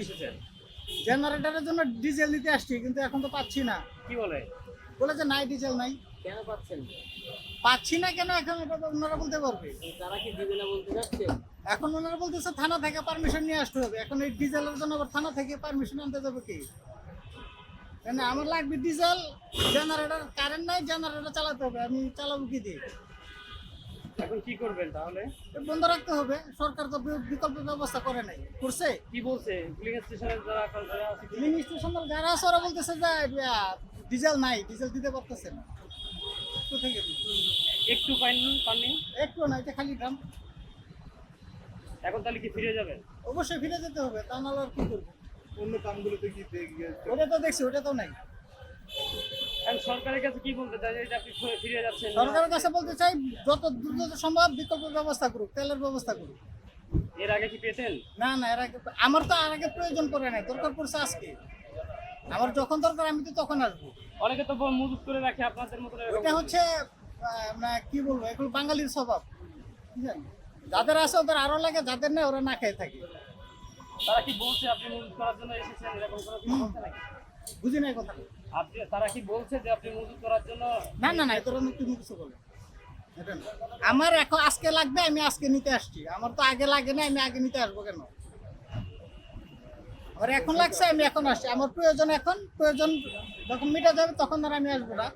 এসেছেন? জেনারেটরের জন্য ডিজেল নিতে আসছি, কিন্তু এখন তো পাচ্ছি না। কি বলে? বলে যে নাই, ডিজেল নাই। কেন পাচ্ছেন না? পাচ্ছি না কেন, এখন এটা তো ওনারা বলতে পারবে। তারা কি দিবে না বলতে চাচ্ছে? এখন ওনারা বলতেছে থানা থেকে পারমিশন নিয়ে আসতে হবে। এখন এই ডিজেলের জন্য আবার থানা থেকে পারমিশন আনতে যাবে কি? কেন আমার লাগবে ডিজেল, জেনারেটর, কারেন্ট নাই, জেনারেটর চালাতে হবে। আমি চালাবো কি দিয়ে? এখন কি করবেন তাহলে? বন্ধ রাখতে হবে। সরকার তো বিকল্প ব্যবস্থা করে নাই, করছে। কি বলছে পুলিশ স্টেশনের যারা আছে? ফিলিং স্টেশনের যারা আছে ওরা বলতেছে যে ডিজেল নাই, ডিজেল দিতে পারতেছে না। কোথেকে দিবে? একটু পাননি? একটু না, এটা খালি ড্রাম। এখন তাহলে কি ফিরে যাবেন? অবশ্যই ফিরে যেতে হবে, তা নাহলে আর কি করবো? অন্য কামগুলোতে কি ওটা তো দেখছি, ওটা তো নাই। এখন সরকারের কাছে কি বলতে চাই যে আপনি ফিরে যাচ্ছেন? সরকারের কাছে বলতে চাই যত দ্রুত সম্ভব বিকল্প ব্যবস্থা করুক, তেলের ব্যবস্থা করুক। এর আগে কি পেতেন? না না, এর আগে আমার তো আর আগে প্রয়োজন পড়ে নাই, দরকার পড়ছে আজকে। আমার যখন দরকার আমি তো তখন আসবো। অনেকে তো মজুত করে রাখে আপনাদের মতো। এটা হচ্ছে কি বলবো, এগুলো বাঙালির স্বভাব, বুঝলেন? যাদের আছে ওদের আরো লাগে, যাদের নেই ওরা না খেয়ে থাকে। তারা কি বলছে আপনি মজুত করার জন্য এসেছেন, এরকম কোনো কিছু বলছে নাকি? বুঝি নাই কথা। তারা কি বলছে যে আপনি মজুত করার জন্য? না না না, তোরা তুমি কিছু বলে এটা না। আমার এখন আজকে লাগবে, আমি আজকে নিতে আসছি। আমার তো আগে লাগে না, আমি আগে নিতে আসবো কেন? আমার এখন লাগছে, আমি এখন আসছি। আমার প্রয়োজন, এখন প্রয়োজন যখন মিটা যাবে তখন আর আমি আসবো না।